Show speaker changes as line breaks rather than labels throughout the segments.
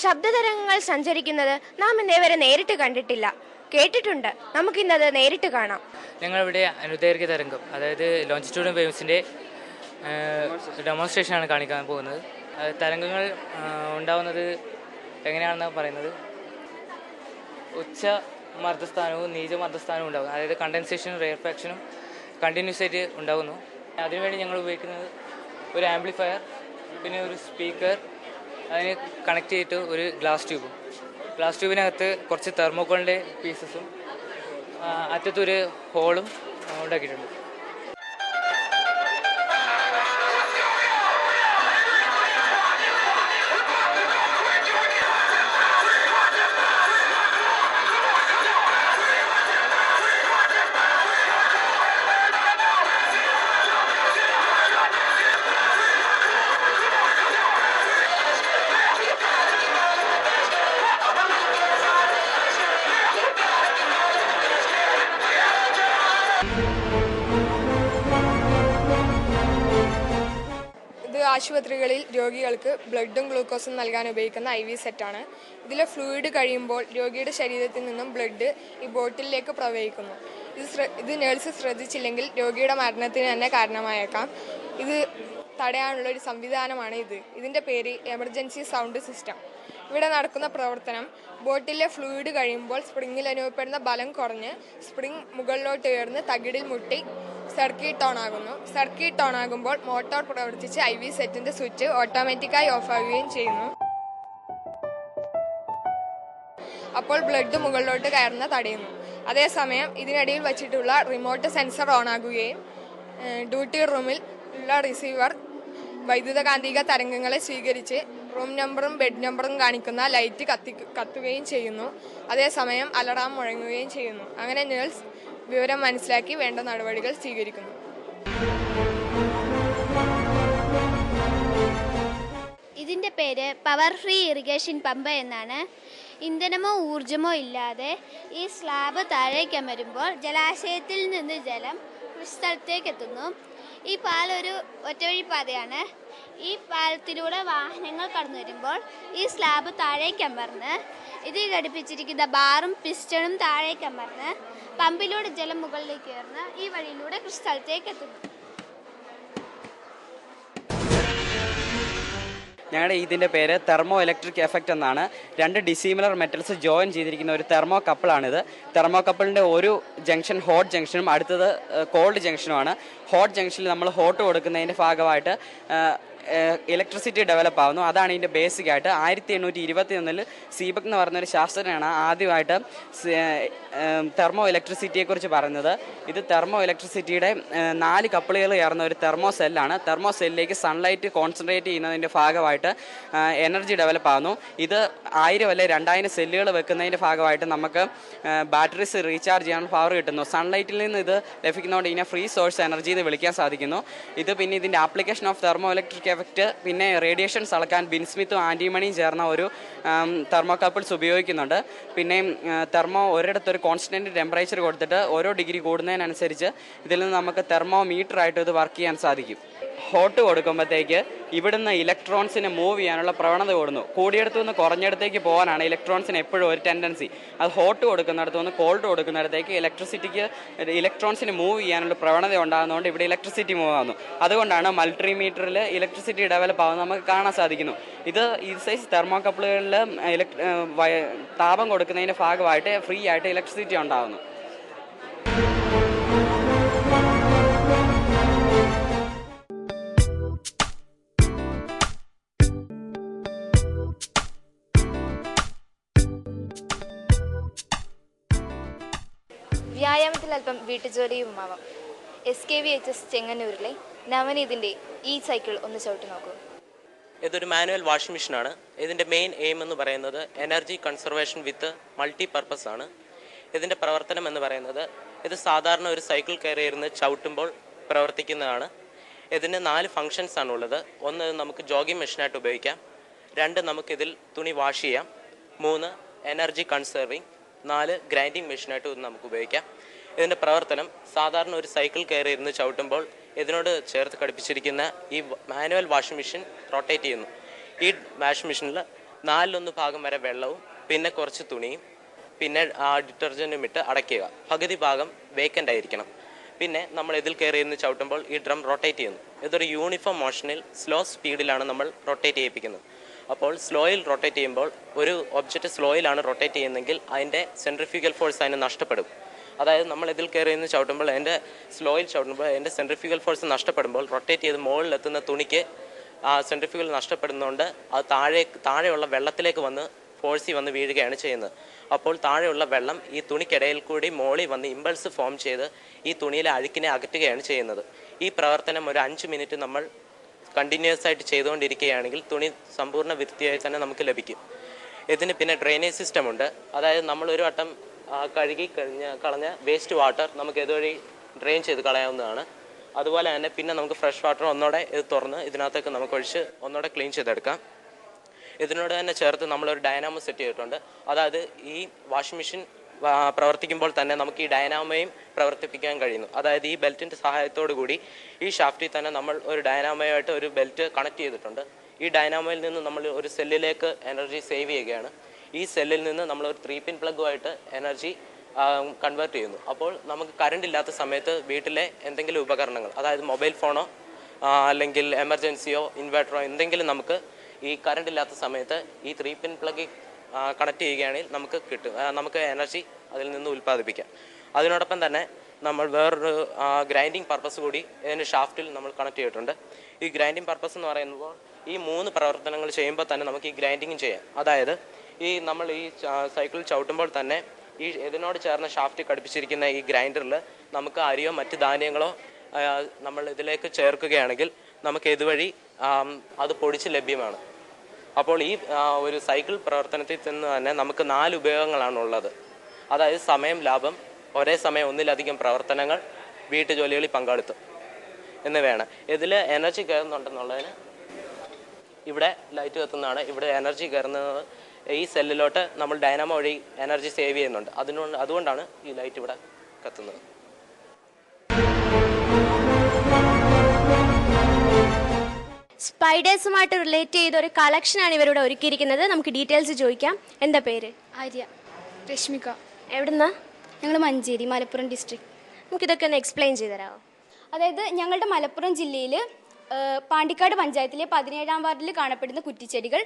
ശബ്ദതരംഗങ്ങൾ സഞ്ചരിക്കുന്നത് നാം ഇന്നേവരെ നേരിട്ട് കണ്ടിട്ടില്ല, കേട്ടിട്ടുണ്ട്. നമുക്കിന്നത് നേരിട്ട് കാണാം.
ഞങ്ങളിവിടെ അനുദൈർഘ്യ തരംഗം, അതായത് ലോഞ്ചിറ്റ്യൂഡ് വേവ്സിൻ്റെ ഡെമോൺസ്ട്രേഷനാണ് കാണിക്കാൻ പോകുന്നത്. തരംഗങ്ങൾ ഉണ്ടാവുന്നത് എങ്ങനെയാണെന്ന് പറയുന്നത്, ഉച്ച മർദ്ദസ്ഥാനവും നീച മർദ്ദസ്ഥാനവും ഉണ്ടാകും. അതായത് കണ്ടൻസേഷനും റെയർഫാക്ഷനും കണ്ടിന്യൂസ് ആയിട്ട് ഉണ്ടാകുന്നു. അതിനുവേണ്ടി ഞങ്ങൾ ഉപയോഗിക്കുന്നത് ഒരു ആംപ്ലിഫയർ, പിന്നെ ഒരു സ്പീക്കർ, അതിന് കണക്ട് ചെയ്തിട്ട് ഒരു ഗ്ലാസ് ട്യൂബിനകത്ത് കുറച്ച് തെർമോക്കോളിൻ്റെ പീസസും അറ്റത്തൊരു ഹോളും ഉണ്ടാക്കിയിട്ടുണ്ട്.
ഇത് ആശുപത്രികളിൽ രോഗികൾക്ക് ബ്ലഡും ഗ്ലൂക്കോസും നൽകാൻ ഉപയോഗിക്കുന്ന IV സെറ്റാണ്. ഇതിലെ ഫ്ലൂയിഡ് കഴിയുമ്പോൾ രോഗിയുടെ ശരീരത്തിൽ നിന്നും ബ്ലഡ് ഈ ബോട്ടിലേക്ക് പ്രവഹിക്കുന്നു. ഇത് നേഴ്സ് ശ്രദ്ധിച്ചില്ലെങ്കിൽ രോഗിയുടെ മരണത്തിന് തന്നെ കാരണമായേക്കാം. ഇത് തടയാനുള്ള ഒരു സംവിധാനമാണ് ഇതിൻ്റെ പേര് എമർജൻസി സൗണ്ട് സിസ്റ്റം. ഇവിടെ നടക്കുന്ന പ്രവർത്തനം, ബോട്ടിലെ ഫ്ലൂയിഡ് കഴിയുമ്പോൾ സ്പ്രിങ്ങിൽ അനുഭവപ്പെടുന്ന ബലം കുറഞ്ഞ് സ്പ്രിങ് മുകളിലോട്ട് ഉയർന്ന് തകിടിൽ മുട്ടി സർക്യൂട്ട് ഓൺ ആകുന്നു. സർക്യൂട്ട് ഓൺ ആകുമ്പോൾ മോട്ടോർ പ്രവർത്തിച്ച് IV സെറ്റിന്റെ സ്വിച്ച് ഓട്ടോമാറ്റിക്കായി ഓഫ് ആകുകയും ചെയ്യുന്നു. അപ്പോൾ ബ്ലഡ് മുകളിലോട്ട് കയറുന്ന തടയുന്നു. അതേസമയം ഇതിനിടയിൽ വച്ചിട്ടുള്ള റിമോട്ട് സെൻസർ ഓൺ ആകുകയും ഡ്യൂട്ടി റൂമിൽ ഉള്ള റിസീവർ വൈദ്യുതകാന്തിക തരംഗങ്ങളെ സ്വീകരിച്ച് റൂം നമ്പറും ബെഡ് നമ്പറും കാണിക്കുന്ന ലൈറ്റ് കത്തുകയും ചെയ്യുന്നു. അതേസമയം അലറാം മുഴങ്ങുകയും ചെയ്യുന്നു. അങ്ങനെ നേഴ്സ് വിവരം മനസ്സിലാക്കി വേണ്ട നടപടികൾ സ്വീകരിക്കുന്നു.
ഇതിൻ്റെ പേര് പവർ ഫ്രീ ഇറിഗേഷൻ പമ്പ് എന്നാണ്. ഇന്ധനമോ ഊർജമോ ഇല്ലാതെ ഈ സ്ലാബ് താഴേക്കമരുമ്പോൾ ജലാശയത്തിൽ നിന്ന് ജലം കൃഷിസ്ഥലത്തേക്ക് എത്തുന്നു. ഈ പാലൊരു ഒറ്റവഴിപ്പാതയാണ്. ഈ പാലത്തിലൂടെ വാഹനങ്ങൾ കടന്നു വരുമ്പോൾ ഈ സ്ലാബ് താഴേക്കമർന്ന് ഇതിൽ ഘടിപ്പിച്ചിരിക്കുന്ന ബാറും പിസ്റ്റണും താഴേക്കമർന്ന് പമ്പിലൂടെ ജലം മുകളിലേക്ക് ഉയർന്ന് ഈ വഴിയിലൂടെ കൃഷിസ്ഥലത്തേക്ക് എത്തുന്നു.
ഞങ്ങളുടെ ഇതിൻ്റെ പേര് തെർമോ ഇലക്ട്രിക് എഫക്റ്റ് എന്നാണ്. 2 ഡിസിമിലർ മെറ്റൽസ് ജോയിൻ ചെയ്തിരിക്കുന്ന ഒരു തെർമോ കപ്പിളാണിത്. തെർമോ കപ്പിളിൻ്റെ ഒരു ജംഗ്ഷൻ ഹോട്ട് ജംഗ്ഷനും അടുത്തത് കോൾഡ് ജംഗ്ഷനുമാണ്. ഹോട്ട് ജംഗ്ഷനിൽ നമ്മൾ ഹോട്ട് കൊടുക്കുന്നതിൻ്റെ ഭാഗമായിട്ട് ഇലക്ട്രിസിറ്റി ഡെവലപ്പ് ആവുന്നു. അതാണ് ഇതിൻ്റെ ബേസിക്കായിട്ട്. 1821 സീബക് എന്ന് പറയുന്നൊരു ശാസ്ത്രജ്ഞനാണ് ആദ്യമായിട്ട് തെർമോ ഇലക്ട്രിസിറ്റിയെക്കുറിച്ച് പറയുന്നത്. ഇത് തെർമോ ഇലക്ട്രിസിറ്റിയുടെ 4 കപ്പിളുകൾ ചേർന്ന ഒരു തെർമോ സെല്ലാണ്. തെർമോ സെല്ലിലേക്ക് സൺലൈറ്റ് കോൺസെൻട്രേറ്റ് ചെയ്യുന്നതിൻ്റെ ഭാഗമായിട്ട് എനർജി ഡെവലപ്പ് ആവുന്നു. ഇത് 1000 അല്ലെ 2000 സെല്ലുകൾ വെക്കുന്നതിൻ്റെ ഭാഗമായിട്ട് നമുക്ക് ബാറ്ററീസ് റീചാർജ് ചെയ്യാനുള്ള പവർ കിട്ടുന്നു. സൺലൈറ്റിൽ നിന്ന് ഇത് ലഭിക്കുന്നതുകൊണ്ട് ഇതിനെ ഫ്രീ സോഴ്സ് എനർജി എന്ന് വിളിക്കാൻ സാധിക്കുന്നു. ഇത് പിന്നെ ഇതിൻ്റെ application of thermo electric effect, പിന്നെ റേഡിയേഷൻസ് അളക്കാൻ ബിൻസ്മിത്തും ആൻറ്റിമണിയും ചേർന്ന ഒരു തെർമോകപ്പിൾസ് ഉപയോഗിക്കുന്നുണ്ട്. പിന്നെ തെർമോ ഒരിടത്തൊരു കോൺസ്റ്റൻറ്റ് ടെമ്പറേച്ചർ കൊടുത്തിട്ട് ഓരോ ഡിഗ്രി കൂടുന്നതിനനുസരിച്ച് ഇതിൽ നിന്ന് നമുക്ക് തെർമോമീറ്ററായിട്ട് ഇത് വർക്ക് ചെയ്യാൻ സാധിക്കും. ഹോട്ട് കൊടുക്കുമ്പോഴത്തേക്ക് ഇവിടുന്ന് ഇലക്ട്രോൺസിനെ മൂവ് ചെയ്യാനുള്ള പ്രവണത കൂടുന്നു. കൂടിയെടുത്തു നിന്ന് കുറഞ്ഞിടത്തേക്ക് പോകാനാണ് ഇലക്ട്രോൺസിന് എപ്പോഴും ഒരു ടെൻഡൻസി. അത് ഹോട്ട് കൊടുക്കുന്നിടത്തു നിന്ന് കോൾഡ് കൊടുക്കുന്നിടത്തേക്ക് ഇലക്ട്രോൺസിന് മൂവ് ചെയ്യാനുള്ള പ്രവണത ഉണ്ടാകുന്നതുകൊണ്ട് ഇവിടെ ഇലക്ട്രിസിറ്റി മൂവ് ആകുന്നു. അതുകൊണ്ടാണ് മൾട്ടിമീറ്ററിൽ ഇലക്ട്രിസിറ്റി ഡെവലപ്പ് ആവുന്നത് നമുക്ക് കാണാൻ സാധിക്കുന്നു. ഇത് ഈ സൈസ് തെർമോകപ്പിളുകളിൽ താപം കൊടുക്കുന്നതിൻ്റെ ഭാഗമായിട്ട് ഫ്രീ ആയിട്ട് ഇലക്ട്രിസിറ്റി ഉണ്ടാകുന്നു.
വ്യായാമത്തിൽ അല്പം വീട്ടുജോലിയും ആവാം. SKVHS ചെങ്ങന്നൂരിലെ നവനീതിൻ്റെ ഈ സൈക്കിൾ ഒന്ന് ചവിട്ടി നോക്കൂ.
ഇതൊരു മാനുവൽ വാഷിംഗ് മെഷീനാണ്. ഇതിൻ്റെ മെയിൻ എയിം എന്ന് പറയുന്നത് എനർജി കൺസർവേഷൻ വിത്ത് മൾട്ടി പർപ്പസ് ആണ്. ഇതിൻ്റെ പ്രവർത്തനം എന്ന് പറയുന്നത്, ഇത് സാധാരണ ഒരു സൈക്കിൾ കയറിയിരുന്ന് ചവിട്ടുമ്പോൾ പ്രവർത്തിക്കുന്നതാണ്. ഇതിന് 4 ഫങ്ഷൻസ് ആണുള്ളത്. ഒന്ന്, നമുക്ക് ജോഗിങ് മെഷീനായിട്ട് ഉപയോഗിക്കാം. 2, നമുക്കിതിൽ തുണി വാഷ് ചെയ്യാം. 3, എനർജി കൺസർവിങ്. 4, ഗ്രൈൻഡിങ് മെഷീനായിട്ട് നമുക്ക് ഉപയോഗിക്കാം. ഇതിൻ്റെ പ്രവർത്തനം, സാധാരണ ഒരു സൈക്കിൾ കയറി ഇരുന്ന് ചവിട്ടുമ്പോൾ ഇതിനോട് ചേർത്ത് ഘടിപ്പിച്ചിരിക്കുന്ന ഈ മാനുവൽ വാഷിംഗ് മെഷീൻ റൊട്ടേറ്റ് ചെയ്യുന്നു. ഈ വാഷിംഗ് മെഷീനിൽ 4/1 ഭാഗം വരെ വെള്ളവും പിന്നെ കുറച്ച് തുണിയും പിന്നെ ഡിറ്റർജൻറ്റും ഇട്ട് അടയ്ക്കുക. പകുതി ഭാഗം വേക്കൻ്റ് ആയിരിക്കണം. പിന്നെ നമ്മൾ ഇതിൽ കയറി ഇരുന്ന് ചവിട്ടുമ്പോൾ ഈ ഡ്രം റൊട്ടേറ്റ് ചെയ്യുന്നു. ഇതൊരു യൂണിഫോം മോഷനിൽ സ്ലോ സ്പീഡിലാണ് നമ്മൾ റൊട്ടേറ്റ് ചെയ്യിപ്പിക്കുന്നത്. അപ്പോൾ സ്ലോയിൽ റൊട്ടേറ്റ് ചെയ്യുമ്പോൾ ഒരു ഒബ്ജക്റ്റ് സ്ലോയിലാണ് റൊട്ടേറ്റ് ചെയ്യുന്നതെങ്കിൽ അതിൻ്റെ സെൻട്രിഫ്യൂഗൽ ഫോഴ്സ് അതിന് നഷ്ടപ്പെടും. അതായത് നമ്മൾ ഇതിൽ കയറി നിന്ന് ചവിട്ടുമ്പോൾ അതിൻ്റെ സ്ലോയിൽ ചവിട്ടുമ്പോൾ അതിൻ്റെ സെൻട്രിഫ്യൂഗൽ ഫോഴ്സ് നഷ്ടപ്പെടുമ്പോൾ റൊട്ടേറ്റ് ചെയ്ത് മുകളിലെത്തുന്ന തുണിക്ക് സെൻട്രിഫ്യൂഗൽ നഷ്ടപ്പെടുന്നതുകൊണ്ട് അത് താഴെയുള്ള വെള്ളത്തിലേക്ക് വന്ന് ഫോഴ്സിൽ വന്ന് വീഴുകയാണ് ചെയ്യുന്നത്. അപ്പോൾ താഴെയുള്ള വെള്ളം ഈ തുണിക്കിടയിൽ കൂടി മോളിൽ വന്ന് ഇമ്പൾസ് ഫോം ചെയ്ത് ഈ തുണിയിലെ അഴുക്കിനെ അകറ്റുകയാണ് ചെയ്യുന്നത്. ഈ പ്രവർത്തനം ഒരു 5 മിനിറ്റ് നമ്മൾ കണ്ടിന്യൂസ് ആയിട്ട് ചെയ്തുകൊണ്ടിരിക്കുകയാണെങ്കിൽ തുണി സമ്പൂർണ്ണ വൃത്തിയായി തന്നെ നമുക്ക് ലഭിക്കും. ഇതിന് പിന്നെ ഡ്രെയിനേജ് സിസ്റ്റം ഉണ്ട്. അതായത് നമ്മൾ ഒരു വട്ടം കഴുകി കളഞ്ഞ വേസ്റ്റ് വാട്ടർ നമുക്ക് ഇതുവഴി ഡ്രെയിൻ ചെയ്ത് കളയാവുന്നതാണ്. അതുപോലെ തന്നെ പിന്നെ നമുക്ക് ഫ്രഷ് വാട്ടർ ഒന്നോടെ ഇത് തുറന്ന് ഇതിനകത്തേക്ക് നമുക്ക് ഒഴിച്ച് ഒന്നോടെ ക്ലീൻ ചെയ്തെടുക്കാം. ഇതിനോട് തന്നെ ചേർത്ത് നമ്മളൊരു ഡൈനാമോ സെറ്റ് ചെയ്തിട്ടുണ്ട്. അതായത് ഈ വാഷിംഗ് മെഷീൻ പ്രവർത്തിക്കുമ്പോൾ തന്നെ നമുക്ക് ഈ ഡൈനാമോയും പ്രവർത്തിപ്പിക്കാൻ കഴിയുന്നു. അതായത് ഈ ബെൽറ്റിൻ്റെ സഹായത്തോടു കൂടി ഈ ഷാഫ്റ്റിൽ തന്നെ നമ്മൾ ഒരു ഡൈനാമോയായിട്ട് ഒരു ബെൽറ്റ് കണക്ട് ചെയ്തിട്ടുണ്ട്. ഈ ഡൈനാമോയിൽ നിന്ന് നമ്മൾ ഒരു സെല്ലിലേക്ക് എനർജി സേവ് ചെയ്യുകയാണ്. ഈ സെല്ലിൽ നിന്ന് നമ്മൾ ഒരു 3-pin പ്ലഗുമായിട്ട് എനർജി കൺവേർട്ട് ചെയ്യുന്നു. അപ്പോൾ നമുക്ക് കറണ്ട് ഇല്ലാത്ത സമയത്ത് വീട്ടിലെ എന്തെങ്കിലും ഉപകരണങ്ങൾ, അതായത് മൊബൈൽ ഫോണോ അല്ലെങ്കിൽ എമർജൻസിയോ ഇൻവെർട്ടറോ എന്തെങ്കിലും നമുക്ക് ഈ കറണ്ട് ഇല്ലാത്ത സമയത്ത് ഈ 3-pin പ്ലഗിൽ കണക്ട് ചെയ്യുകയാണെങ്കിൽ നമുക്ക് എനർജി അതിൽ നിന്ന് ഉൽപ്പാദിപ്പിക്കാം. അതിനോടൊപ്പം തന്നെ നമ്മൾ വേറൊരു ഗ്രൈൻഡിങ് പർപ്പസ് കൂടി ഇതിൻ്റെ ഷാഫ്റ്റിൽ നമ്മൾ കണക്ട് ചെയ്തിട്ടുണ്ട്. ഈ ഗ്രൈൻഡിങ് പർപ്പസ് എന്ന് പറയുമ്പോൾ ഈ 3 പ്രവർത്തനങ്ങൾ ചെയ്യുമ്പോൾ തന്നെ നമുക്ക് ഈ ഗ്രൈൻഡിങ്ങും ചെയ്യാം. അതായത് നമ്മൾ ഈ സൈക്കിൾ ചവിട്ടുമ്പോൾ തന്നെ ഈ ഇതിനോട് ചേർന്ന് ഷാഫ്റ്റ് ഘടിപ്പിച്ചിരിക്കുന്ന ഈ ഗ്രൈൻഡറിൽ നമുക്ക് അരിയോ മറ്റ് ധാന്യങ്ങളോ നമ്മൾ ഇതിലേക്ക് ചേർക്കുകയാണെങ്കിൽ നമുക്ക് ഇതുവഴി അത് പൊടിച്ച് ലഭ്യമാണ്. അപ്പോൾ ഈ ഒരു സൈക്കിൾ പ്രവർത്തനത്തിൽ നിന്ന് തന്നെ നമുക്ക് 4 ഉപയോഗങ്ങളാണ് ഉള്ളത്. അതായത് സമയം ലാഭം, ഒരേ സമയം ഒന്നിലധികം പ്രവർത്തനങ്ങൾ, വീട്ടുജോലികളിൽ പങ്കാളിത്തം എന്നിവയാണ്. ഇതിൽ എനർജി കയറുന്നുണ്ടെന്നുള്ളതിന് ഇവിടെ ലൈറ്റ് കത്തുന്നതാണ്. ഇവിടെ എനർജി കയറുന്നത് ഈ സെല്ലിലോട്ട് നമ്മൾ ഡൈനാമോ വഴി എനർജി സേവ് ചെയ്യുന്നുണ്ട്. അതുകൊണ്ടാണ് ഈ ലൈറ്റ് ഇവിടെ കത്തുന്നത്.
സ്പൈഡേഴ്സുമായിട്ട് റിലേറ്റ് ചെയ്ത ഒരു കളക്ഷനാണ് ഇവരിവിടെ ഒരുക്കിയിരിക്കുന്നത്. നമുക്ക് ഡീറ്റെയിൽസ് ചോദിക്കാം. എന്താ പേര്?
ആര്യ.
രശ്മിക.
എവിടുന്നാ?
ഞങ്ങൾ മഞ്ചേരി, മലപ്പുറം ഡിസ്ട്രിക്ട്.
നമുക്കിതൊക്കെ ഒന്ന് എക്സ്പ്ലെയിൻ ചെയ്ത് തരാമോ?
അതായത് ഞങ്ങളുടെ മലപ്പുറം ജില്ലയിൽ പാണ്ടിക്കാട് പഞ്ചായത്തിലെ 17-ാം വാർഡിൽ കാണപ്പെടുന്ന കുറ്റിച്ചെടികൾ,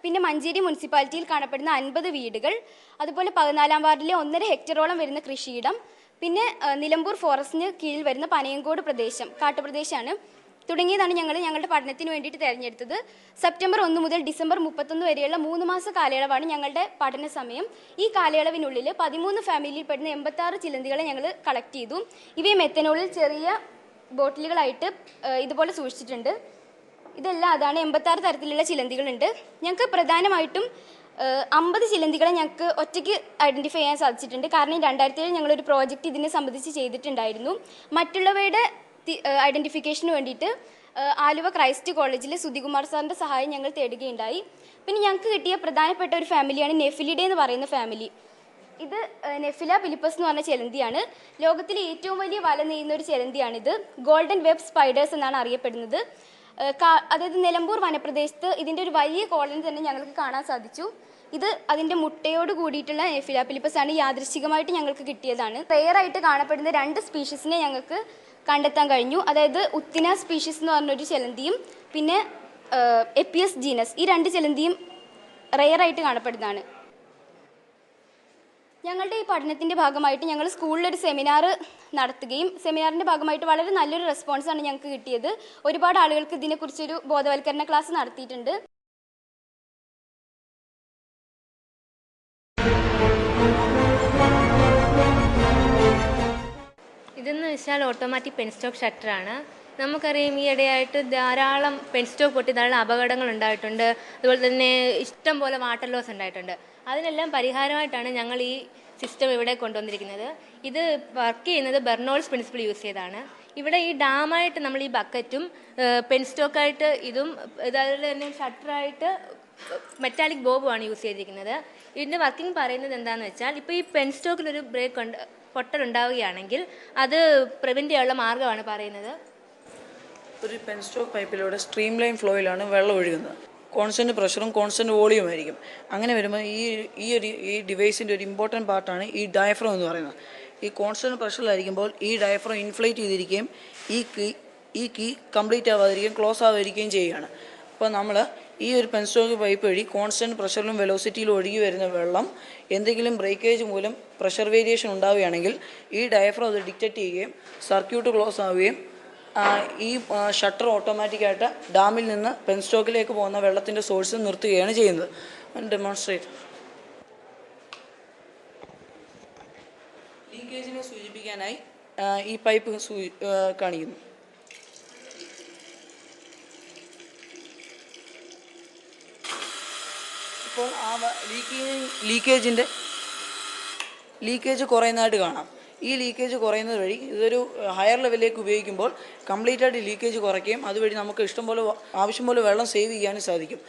പിന്നെ മഞ്ചേരി മുനിസിപ്പാലിറ്റിയിൽ കാണപ്പെടുന്ന 50 വീടുകൾ, അതുപോലെ 14-ാം വാർഡിലെ 1.5 ഹെക്ടറോളം വരുന്ന കൃഷിയിടം, പിന്നെ നിലമ്പൂർ ഫോറസ്റ്റിന് കീഴിൽ വരുന്ന പനയങ്കോട് പ്രദേശം, കാട്ടുപ്രദേശമാണ് തുടങ്ങിയതാണ് ഞങ്ങളുടെ പഠനത്തിന് വേണ്ടിയിട്ട് തിരഞ്ഞെടുത്തത്. സെപ്റ്റംബർ 1 മുതൽ ഡിസംബർ 31 വരെയുള്ള 3 മാസ കാലയളവാണ് ഞങ്ങളുടെ പഠന സമയം. ഈ കാലയളവിനുള്ളിൽ 13 ഫാമിലിയിൽ പെടുന്ന 86 ചിലന്തികളെ ഞങ്ങൾ കളക്ട് ചെയ്തു. ഇവയെ മെത്തനോളിൽ ചെറിയ ബോട്ടിലുകളായിട്ട് ഇതുപോലെ സൂക്ഷിച്ചിട്ടുണ്ട്. ഇതെല്ലാം അതാണ്. 86 തരത്തിലുള്ള ചിലന്തികളുണ്ട്. ഞങ്ങൾക്ക് പ്രധാനമായിട്ടും 50 ചിലന്തികളെ ഞങ്ങൾക്ക് ഒറ്റയ്ക്ക് ഐഡൻറ്റിഫൈ ചെയ്യാൻ സാധിച്ചിട്ടുണ്ട്. കാരണം 2007 ഞങ്ങളൊരു പ്രോജക്റ്റ് ഇതിനെ സംബന്ധിച്ച് ചെയ്തിട്ടുണ്ടായിരുന്നു. മറ്റുള്ളവയുടെ ഐഡൻറ്റിഫിക്കേഷന് വേണ്ടിയിട്ട് ആലുവ ക്രൈസ്റ്റ് കോളേജിൽ സുധികുമാർ സാറിൻ്റെ സഹായം ഞങ്ങൾ തേടുകയുണ്ടായി. പിന്നെ ഞങ്ങൾക്ക് കിട്ടിയ പ്രധാനപ്പെട്ട ഒരു ഫാമിലിയാണ് നെഫിലിഡേ എന്ന് പറയുന്ന ഫാമിലി. ഇത് നെഫില ഫിലിപ്പസ് എന്ന് പറഞ്ഞ ചിലന്തിയാണ്. ലോകത്തിലെ ഏറ്റവും വലിയ വല നെയ്യുന്ന ഒരു ചിലന്തിയാണിത്. ഗോൾഡൻ വെബ് സ്പൈഡേഴ്സ് എന്നാണ് അറിയപ്പെടുന്നത്. അതായത് നിലമ്പൂർ വനപ്രദേശത്ത് ഇതിൻ്റെ ഒരു വലിയ കോളനി തന്നെ ഞങ്ങൾക്ക് കാണാൻ സാധിച്ചു. ഇത് അതിൻ്റെ മുട്ടയോട് കൂടിയിട്ടുള്ള നെഫില ഫിലിപ്പസ് ആണ്. യാദൃശ്ചികമായിട്ട് ഞങ്ങൾക്ക് കിട്ടിയതാണ്. റെയറായിട്ട് കാണപ്പെടുന്ന 2 സ്പീഷീസിനെ ഞങ്ങൾക്ക് കണ്ടെത്താൻ കഴിഞ്ഞു. അതായത് ഉത്തിന സ്പീഷീസ് എന്ന് പറഞ്ഞൊരു ചിലന്തിയും പിന്നെ എപ്പിയസ് ജീനസ്, ഈ 2 ചിലന്തിയും റെയറായിട്ട് കാണപ്പെടുന്നതാണ്. ഞങ്ങളുടെ ഈ പഠനത്തിൻ്റെ ഭാഗമായിട്ട് ഞങ്ങൾ സ്കൂളിലൊരു സെമിനാർ നടത്തുകയും സെമിനാറിൻ്റെ ഭാഗമായിട്ട് വളരെ നല്ലൊരു റെസ്പോൺസാണ് ഞങ്ങൾക്ക് കിട്ടിയത്. ഒരുപാട് ആളുകൾക്ക് ഇതിനെക്കുറിച്ചൊരു ബോധവൽക്കരണ ക്ലാസ് നടത്തിയിട്ടുണ്ട്.
ഇതെന്ന് വെച്ചാൽ ഓട്ടോമാറ്റിക് പെൻ സ്റ്റോക്ക് ഷട്ടറാണ്. നമുക്കറിയാം ഈ ഇടയായിട്ട് ധാരാളം പെൻ സ്റ്റോക്ക് പൊട്ടി ധാരാളം അപകടങ്ങൾ ഉണ്ടായിട്ടുണ്ട്. അതുപോലെ തന്നെ ഇഷ്ടം പോലെ വാട്ടർ ലോസ് ഉണ്ടായിട്ടുണ്ട്. അതിനെല്ലാം പരിഹാരമായിട്ടാണ് ഞങ്ങൾ ഈ സിസ്റ്റം ഇവിടെ കൊണ്ടുവന്നിരിക്കുന്നത്. ഇത് വർക്ക് ചെയ്യുന്നത് ബെർണോൾസ് പ്രിൻസിപ്പിൾ യൂസ് ചെയ്താണ്. ഇവിടെ ഈ ഡാമായിട്ട് നമ്മൾ ഈ ബക്കറ്റും പെൻ സ്റ്റോക്കായിട്ട് ഇതും അതുപോലെ തന്നെ ഷട്ടറായിട്ട് മെറ്റാലിക് ബോബുമാണ് യൂസ് ചെയ്തിരിക്കുന്നത്. ഇതിൻ്റെ വർക്കിംഗ് പറയുന്നത് എന്താണെന്ന് വെച്ചാൽ, ഇപ്പോൾ ഈ പെൻ സ്റ്റോക്കിലൊരു പൊട്ടലുണ്ടാവുകയാണെങ്കിൽ അത് പ്രിവെൻറ്റ് ചെയ്യാനുള്ള മാർഗ്ഗമാണ് പറയുന്നത്.
ഒരു പെൻ സ്റ്റോക്ക് പൈപ്പിലൂടെ സ്ട്രീം ലൈൻ ഫ്ലോയിലാണ് വെള്ളം ഒഴുകുന്നത്. കോൺസ്റ്റൻറ്റ് പ്രഷറും കോൺസ്റ്റൻറ്റ് വോളിയം ആയിരിക്കും. അങ്ങനെ വരുമ്പോൾ ഈ ഡിവൈസിൻ്റെ ഒരു ഇമ്പോർട്ടൻറ്റ് പാർട്ടാണ് ഈ ഡയഫ്രം എന്ന് പറയുന്നത്. ഈ കോൺസ്റ്റൻറ്റ് പ്രഷറിലായിരിക്കുമ്പോൾ ഈ ഡയഫ്രം ഇൻഫ്ലേറ്റ് ചെയ്തിരിക്കുകയും ഈ കീ കംപ്ലീറ്റ് ആവാതിരിക്കുകയും ക്ലോസ് ആവാതിരിക്കുകയും ചെയ്യുകയാണ്. അപ്പോൾ നമ്മൾ ഈ ഒരു പെൻസ്റ്റോക്ക് പൈപ്പ് വഴി കോൺസ്റ്റൻറ്റ് പ്രഷറിലും വെലോസിറ്റിയിലും ഒഴുകി വരുന്ന വെള്ളം എന്തെങ്കിലും ബ്രേക്കേജ് മൂലം പ്രഷർ വേരിയേഷൻ ഉണ്ടാവുകയാണെങ്കിൽ ഈ ഡയഫ്രം അത് ഡിറ്റക്റ്റ് ചെയ്യുകയും സർക്യൂട്ട് ക്ലോസ് ആവുകയും ഈ ഷട്ടർ ഓട്ടോമാറ്റിക്കായിട്ട് ഡാമിൽ നിന്ന് പെൻസ്റ്റോക്കിലേക്ക് പോകുന്ന വെള്ളത്തിൻ്റെ സോഴ്സ് നിർത്തുകയാണ് ചെയ്യുന്നത്. ഡെമോൺസ്ട്രേറ്റ്. ലീക്കേജിനെ സൂചിപ്പിക്കാനായി ഈ പൈപ്പ് കാണിക്കുന്നു. ഇപ്പോൾ ആ ലീക്കേജ് കുറയുന്നതായിട്ട് കാണാം. ഈ ലീക്കേജ് കുറയുന്നത് വഴി ഇതൊരു ഹയർ ലെവലിലേക്ക് ഉപയോഗിക്കുമ്പോൾ കംപ്ലീറ്റ് ആയിട്ട് ലീക്കേജ് കുറയ്ക്കുകയും അതുവഴി നമുക്ക് ആവശ്യം പോലെ വെള്ളം സേവ് ചെയ്യാനും സാധിക്കും.